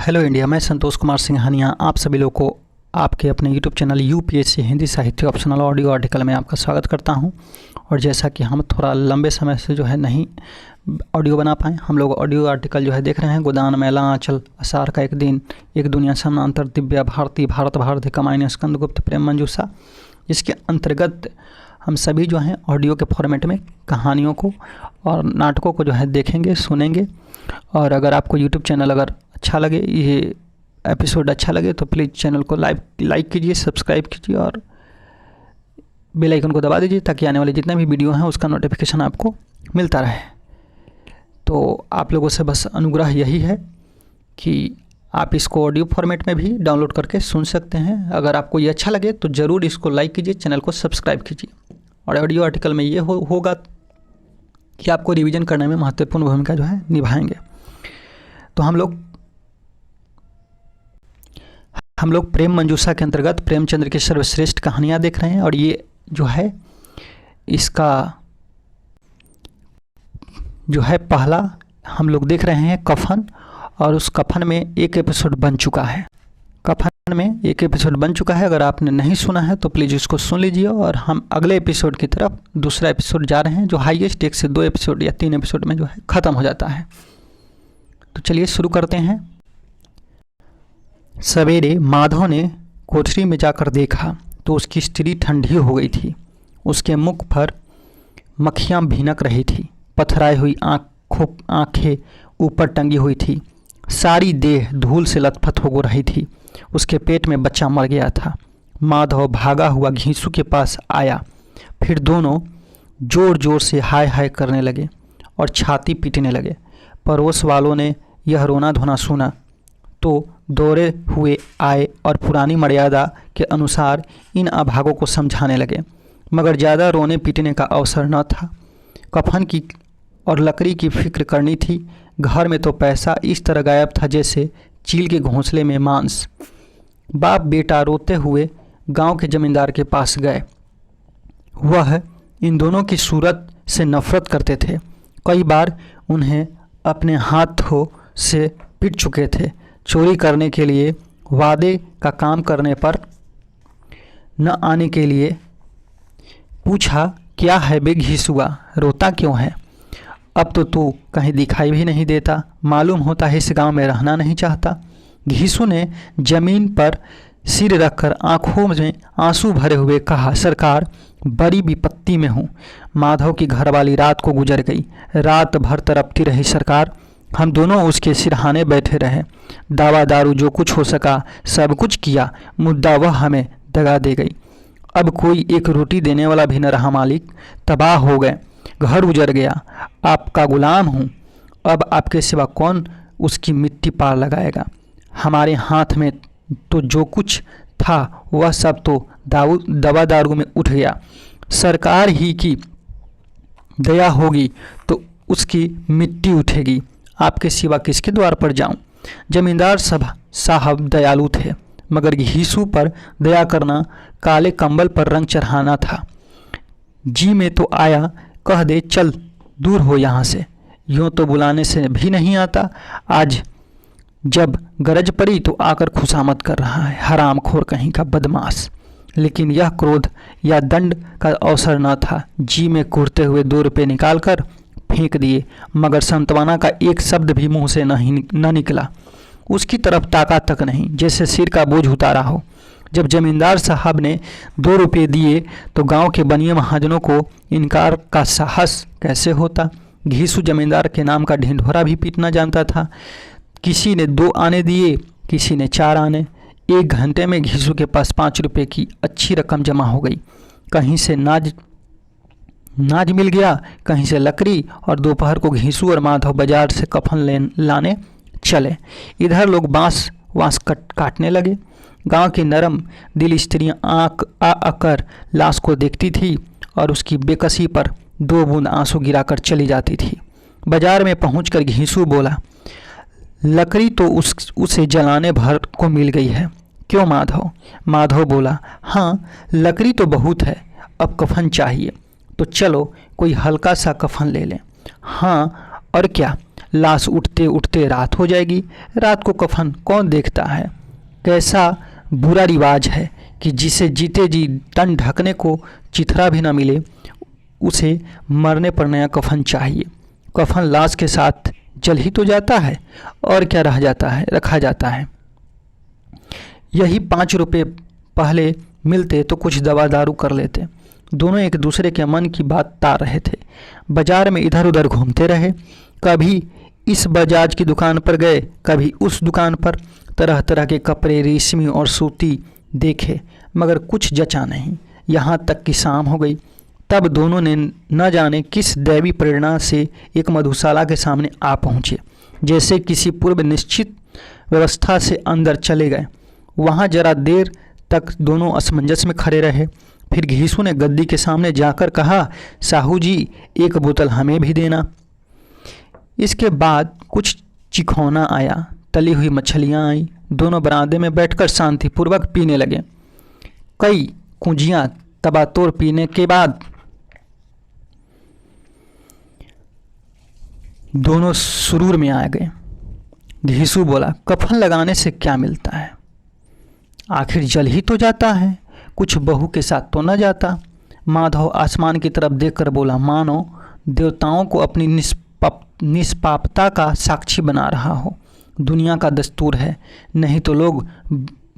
Hello India, मैं संतोष कुमार सिंघानिया आप सभी लोग को आपके अपने यूट्यूब चैनल यूपीएससी हिंदी साहित्य ऑप्शनल ऑडियो आर्टिकल में आपका स्वागत करता हूं। और जैसा कि हम थोड़ा लंबे समय से नहीं ऑडियो बना पाए, हम लोग ऑडियो आर्टिकल देख रहे हैं। गोदान मेला आंचल, असार का एक दिन, एक दुनिया समानांतर, दिव्या भारती, भारत भारती, कमायनी, स्कंदगुप्त, प्रेम मंजूषा, इसके अंतर्गत हम सभी ऑडियो के फॉर्मेट में कहानियों को और नाटकों को देखेंगे, सुनेंगे। और अगर आपको यूट्यूब चैनल अगर अच्छा लगे, ये एपिसोड अच्छा लगे, तो प्लीज़ चैनल को लाइक कीजिए, सब्सक्राइब कीजिए और बेल आइकन को दबा दीजिए, ताकि आने वाले जितने भी वीडियो हैं उसका नोटिफिकेशन आपको मिलता रहे। तो आप लोगों से बस अनुग्रह यही है कि आप इसको ऑडियो फॉर्मेट में भी डाउनलोड करके सुन सकते हैं। अगर आपको ये अच्छा लगे तो ज़रूर इसको लाइक कीजिए, चैनल को सब्सक्राइब कीजिए। और ऑडियो आर्टिकल में ये होगा कि आपको रिवीजन करने में महत्वपूर्ण भूमिका निभाएंगे। तो हम लोग प्रेम मंजूषा के अंतर्गत प्रेमचंद्र की सर्वश्रेष्ठ कहानियाँ देख रहे हैं। और ये इसका पहला हम लोग देख रहे हैं कफन। और उस कफन में एक एपिसोड बन चुका है। अगर आपने नहीं सुना है तो प्लीज़ इसको सुन लीजिए। और हम अगले एपिसोड की तरफ दूसरा एपिसोड जा रहे हैं, जो हाईएस्ट 1 से 2 एपिसोड या 3 एपिसोड में ख़त्म हो जाता है। तो चलिए शुरू करते हैं। सवेरे माधव ने कोठरी में जाकर देखा तो उसकी स्त्री ठंडी हो गई थी। उसके मुख पर मक्खियाँ भिनक रही थी। पथराई हुई आँखें ऊपर टंगी हुई थी। सारी देह धूल से लथपथ हो रही थी। उसके पेट में बच्चा मर गया था। माधव भागा हुआ घीसू के पास आया। फिर दोनों जोर जोर से हाय हाय करने लगे और छाती पीटने लगे। पड़ोस वालों ने यह रोना धोना सुना तो दौड़े हुए आए और पुरानी मर्यादा के अनुसार इन अभागों को समझाने लगे, मगर ज़्यादा रोने पीटने का अवसर न था। कफन की और लकड़ी की फिक्र करनी थी। घर में तो पैसा इस तरह गायब था जैसे चील के घोंसले में मांस। बाप बेटा रोते हुए गांव के जमींदार के पास गए। वह इन दोनों की सूरत से नफरत करते थे। कई बार उन्हें अपने हाथों से पीट चुके थे। चोरी करने के लिए, वादे का काम करने पर न आने के लिए पूछा, क्या है बे घिसुआ, रोता क्यों है? अब तो तू कहीं दिखाई भी नहीं देता, मालूम होता है इस गांव में रहना नहीं चाहता। घिसू ने जमीन पर सिर रखकर आंखों में आंसू भरे हुए कहा, सरकार बड़ी विपत्ति में हूँ। माधव की घरवाली रात को गुजर गई। रात भर तड़पती रही सरकार। हम दोनों उसके सिरहाने बैठे रहे। दावा दारू जो कुछ हो सका सब कुछ किया, मुद्दा वह हमें दगा दे गई। अब कोई एक रोटी देने वाला भी न रहा मालिक। तबाह हो गए, घर उजड़ गया। आपका गुलाम हूँ। अब आपके सिवा कौन उसकी मिट्टी पार लगाएगा? हमारे हाथ में तो जो कुछ था वह सब तो दवा दारू में उठ गया। सरकार ही की दया होगी तो उसकी मिट्टी उठेगी। आपके सिवा किसके द्वार पर जाऊं? जमींदार साहब दयालु थे, मगर घीसू पर दया करना काले कंबल पर रंग चढ़ाना था। जी में तो आया, कह दे चल दूर हो यहाँ से। यूँ तो बुलाने से भी नहीं आता। आज जब गरज पड़ी तो आकर खुशामद कर रहा है, हरामखोर कहीं का बदमाश। लेकिन यह क्रोध या दंड का अवसर न था। जी में कुड़ते हुए 2 रुपये निकाल कर फेंक दिए, मगर संतवाना का एक शब्द भी मुंह से न निकला। उसकी तरफ ताका तक नहीं, जैसे सिर का बोझ उतारा हो। जब जमींदार साहब ने 2 रुपये दिए तो गांव के बनिए महाजनों को इनकार का साहस कैसे होता? घीसू जमींदार के नाम का ढिंढोरा भी पीटना जानता था। किसी ने 2 आने दिए, किसी ने 4 आने। 1 घंटे में घीसू के पास 5 रुपये की अच्छी रकम जमा हो गई। कहीं से नाज मिल गया, कहीं से लकड़ी। और दोपहर को घीसू और माधव बाजार से कफन लाने चले। इधर लोग बांस काटने लगे। गांव की नरम दिल स्त्रियां आकर लाश को देखती थी और उसकी बेकसी पर 2 बूंद आंसू गिराकर चली जाती थी। बाजार में पहुंचकर घीसू बोला, लकड़ी तो उसे जलाने भर को मिल गई है। क्यों माधव? माधव बोला, हाँ लकड़ी तो बहुत है, अब कफन चाहिए। तो चलो कोई हल्का सा कफन ले लें। हाँ और क्या, लाश उठते उठते रात हो जाएगी। रात को कफन कौन देखता है? कैसा बुरा रिवाज है कि जिसे जीते जी तन ढकने को चिथरा भी ना मिले, उसे मरने पर नया कफन चाहिए। कफन लाश के साथ जल ही तो जाता है, और क्या रखा जाता है। यही 5 रुपये पहले मिलते तो कुछ दवा दारू कर लेते। दोनों एक दूसरे के मन की बात तार रहे थे। बाजार में इधर उधर घूमते रहे, कभी इस बजाज की दुकान पर गए, कभी उस दुकान पर। तरह तरह के कपड़े, रेशमी और सूती देखे, मगर कुछ जचा नहीं। यहाँ तक कि शाम हो गई। तब दोनों ने न जाने किस दैवी प्रेरणा से एक मधुशाला के सामने आ पहुँचे। जैसे किसी पूर्व निश्चित व्यवस्था से अंदर चले गए। वहाँ जरा देर तक दोनों असमंजस में खड़े रहे। फिर घीसू ने गद्दी के सामने जाकर कहा, साहू जी, एक बोतल हमें भी देना। इसके बाद कुछ चिखौना आया, तली हुई मछलियाँ आई। दोनों बरामदे में बैठकर शांतिपूर्वक पीने लगे। कई कुंजियाँ तबातोड़ पीने के बाद दोनों सुरूर में आ गए। घीसू बोला, कफन लगाने से क्या मिलता है? आखिर जल ही तो जाता है, कुछ बहू के साथ तो न जाता। माधव आसमान की तरफ देखकर बोला, मानो देवताओं को अपनी निष्पापता का साक्षी बना रहा हो। दुनिया का दस्तूर है, नहीं तो लोग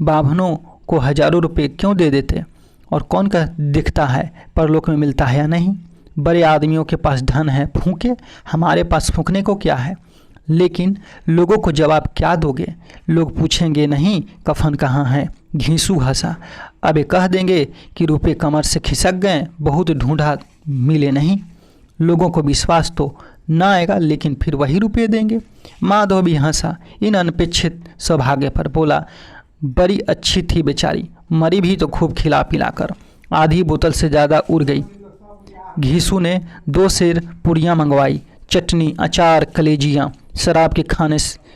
बाभनों को हजारों रुपए क्यों दे देते। और कौन का दिखता है परलोक में मिलता है या नहीं। बड़े आदमियों के पास धन है, फूंके, हमारे पास फूंकने को क्या है। लेकिन लोगों को जवाब क्या दोगे? लोग पूछेंगे नहीं कफन कहाँ है। घीसू हंसा, अबे कह देंगे कि रुपए कमर से खिसक गए, बहुत ढूंढा मिले नहीं। लोगों को विश्वास तो ना आएगा, लेकिन फिर वही रुपए देंगे। माधव भी हंसा इन अनपेक्षित सौभाग्य पर। बोला, बड़ी अच्छी थी बेचारी, मरी भी तो खूब खिला पिलाकर, आधी बोतल से ज़्यादा उड़ गई। घीसू ने 2 सेर पुड़ियाँ मंगवाई, चटनी, अचार, कलेजियाँ।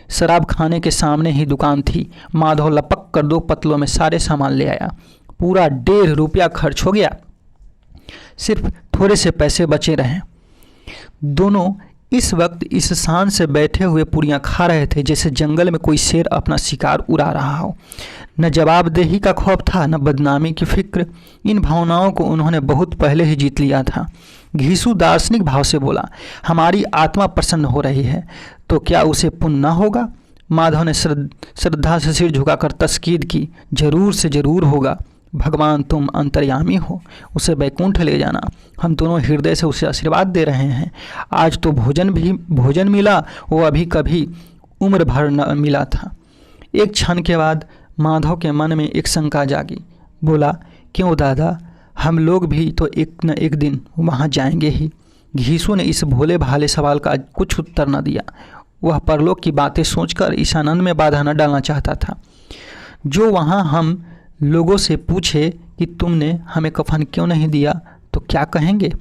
शराब खाने के सामने ही दुकान थी। माधव लपक कर 2 पतलों में सारे सामान ले आया। पूरा 1.5 रुपया खर्च हो गया, सिर्फ थोड़े से पैसे बचे रहे। दोनों इस वक्त इस शान से बैठे हुए पुड़ियाँ खा रहे थे जैसे जंगल में कोई शेर अपना शिकार उड़ा रहा हो। न जवाबदेही का खौफ था, न बदनामी की फिक्र। इन भावनाओं को उन्होंने बहुत पहले ही जीत लिया था। घीसू दार्शनिक भाव से बोला, हमारी आत्मा प्रसन्न हो रही है तो क्या उसे पुण्य न होगा? माधव ने श्रद्धा से सिर झुकाकर तस्कीद की, जरूर से जरूर होगा। भगवान तुम अंतर्यामी हो, उसे वैकुंठ ले जाना। हम दोनों हृदय से उसे आशीर्वाद दे रहे हैं। आज तो भोजन मिला, वो अभी कभी उम्र भर न मिला था। एक क्षण के बाद माधव के मन में एक शंका जागी। बोला, क्यों दादा, हम लोग भी तो एक न एक दिन वहाँ जाएंगे ही। घीसू ने इस भोले भाले सवाल का कुछ उत्तर न दिया। वह परलोक की बातें सोचकर इस आनंद में बाधा न डालना चाहता था। जो वहाँ हम लोगों से पूछे कि तुमने हमें कफन क्यों नहीं दिया तो क्या कहेंगे?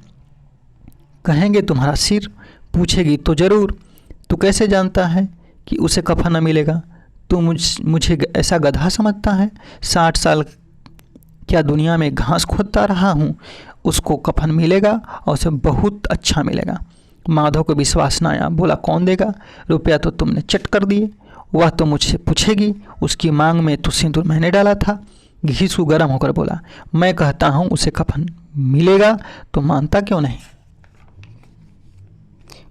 कहेंगे तुम्हारा सिर। पूछेगी तो ज़रूर, तू कैसे जानता है कि उसे कफन न मिलेगा? तू मुझे ऐसा गधा समझता है? 60 साल क्या दुनिया में घास खोदता रहा हूँ, उसको कफन मिलेगा और उसे बहुत अच्छा मिलेगा। माधव को विश्वास न आया। बोला, कौन देगा? रुपया तो तुमने चट कर दिए। वह तो मुझसे पूछेगी, उसकी मांग में तो सिंदूर मैंने डाला था। घीसू गर्म होकर बोला, मैं कहता हूँ उसे कफन मिलेगा तो मानता क्यों नहीं?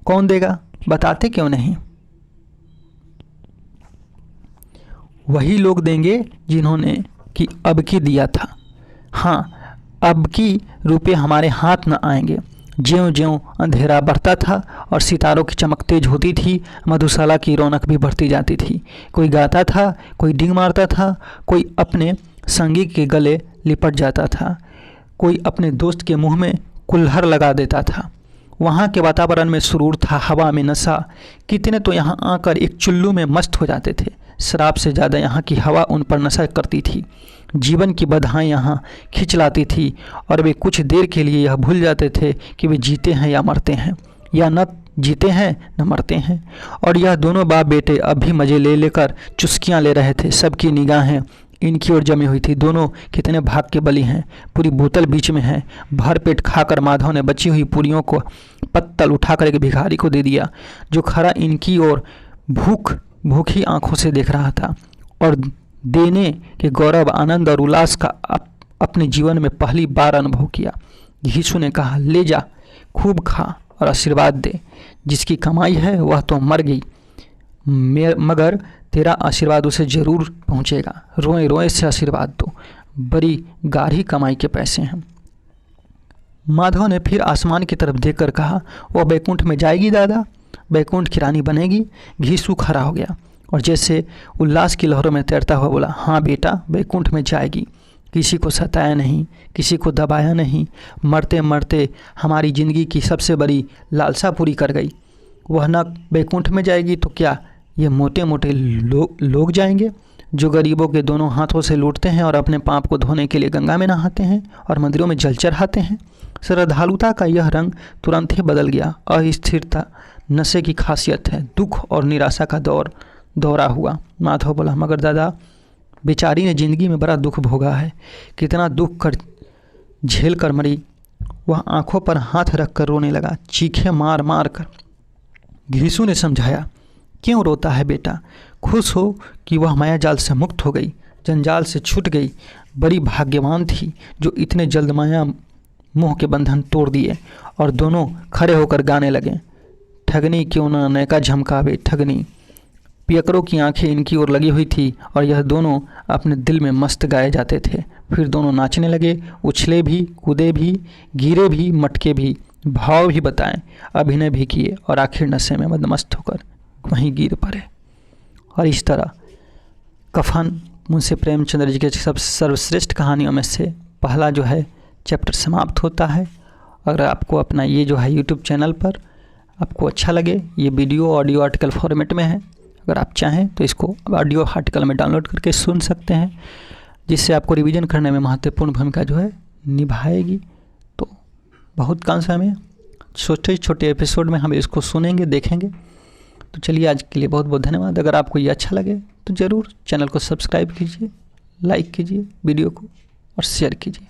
कौन देगा बताते क्यों नहीं? वही लोग देंगे जिन्होंने कि अब की दिया था। हाँ, अब की रुपये हमारे हाथ न आएंगे। ज्यों-ज्यों अंधेरा बढ़ता था और सितारों की चमक तेज होती थी, मधुशाला की रौनक भी बढ़ती जाती थी। कोई गाता था, कोई डींग मारता था, कोई अपने संगी के गले लिपट जाता था, कोई अपने दोस्त के मुंह में कुल्हड़ लगा देता था। वहाँ के वातावरण में सुरूर था, हवा में नशा। कितने तो यहाँ आकर एक चुल्लू में मस्त हो जाते थे। शराब से ज़्यादा यहाँ की हवा उन पर नशा करती थी। जीवन की बधाएँ यहाँ खिंच लाती थी और वे कुछ देर के लिए यह भूल जाते थे कि वे जीते हैं या मरते हैं, या न जीते हैं न मरते हैं। और यह दोनों बाप बेटे अब भी मज़े ले लेकर चुस्कियाँ ले रहे थे। सबकी निगाहें इनकी ओर जमी हुई थी। दोनों कितने भाग के बली हैं। पूरी बोतल बीच में है। भर पेट खाकर माधव ने बची हुई पूरियों को पत्तल उठाकर एक भिखारी को दे दिया, जो खड़ा इनकी ओर भूखी आंखों से देख रहा था और देने के गौरव, आनंद और उल्लास का अपने जीवन में पहली बार अनुभव किया। घीसू ने कहा, ले जा, खूब खा और आशीर्वाद दे। जिसकी कमाई है वह तो मर गई, मगर तेरा आशीर्वाद उसे जरूर पहुँचेगा। रोए रोए से आशीर्वाद दो, बड़ी गाढ़ी कमाई के पैसे हैं। माधव ने फिर आसमान की तरफ देखकर कहा, वह बैकुंठ में जाएगी दादा, बैकुंठ की रानी बनेगी। घीसू खड़ा हो गया और जैसे उल्लास की लहरों में तैरता हुआ बोला, हाँ बेटा, बैकुंठ में जाएगी। किसी को सताया नहीं, किसी को दबाया नहीं, मरते मरते हमारी ज़िंदगी की सबसे बड़ी लालसा पूरी कर गई। वह न बैकुंठ में जाएगी तो क्या ये मोटे मोटे लोग जाएंगे, जो गरीबों के दोनों हाथों से लूटते हैं और अपने पाप को धोने के लिए गंगा में नहाते हैं और मंदिरों में जल चढ़ाते हैं। श्रद्धालुता का यह रंग तुरंत ही बदल गया। अस्थिरता नशे की खासियत है। दुख और निराशा का दौरा हुआ। माधव बोला, मगर दादा, बेचारी ने ज़िंदगी में बड़ा दुख भोगा है, कितना दुख कर झेल कर मरी। वह आंखों पर हाथ रख कर रोने लगा, चीखें मार मार कर। घीसू ने समझाया, क्यों रोता है बेटा, खुश हो कि वह माया जाल से मुक्त हो गई, जंजाल से छूट गई। बड़ी भाग्यवान थी जो इतने जल्द माया मोह के बंधन तोड़ दिए। और दोनों खड़े होकर गाने लगे, ठगनी क्यों ना नैका झमकावे ठगनी। पियकरों की आंखें इनकी ओर लगी हुई थी और यह दोनों अपने दिल में मस्त गाए जाते थे। फिर दोनों नाचने लगे, उछले भी, कूदे भी, गिरे भी, मटके भी, भाव भी बताएं, अभिनय भी किए और आखिर नशे में मदमस्त होकर वहीं गिर पड़े। और इस तरह कफन मुंशी प्रेमचंद्र जी के सब सर्वश्रेष्ठ कहानियों में से पहला जो है चैप्टर समाप्त होता है। अगर आपको अपना ये जो है यूट्यूब चैनल पर आपको अच्छा लगे, ये वीडियो ऑडियो आर्टिकल फॉर्मेट में है, अगर आप चाहें तो इसको ऑडियो आर्टिकल में डाउनलोड करके सुन सकते हैं, जिससे आपको रिवीजन करने में महत्वपूर्ण भूमिका जो है निभाएगी। तो बहुत कम समय में छोटे छोटे एपिसोड में हम इसको सुनेंगे, देखेंगे। तो चलिए, आज के लिए बहुत बहुत धन्यवाद। अगर आपको ये अच्छा लगे तो ज़रूर चैनल को सब्सक्राइब कीजिए, लाइक कीजिए वीडियो को और शेयर कीजिए।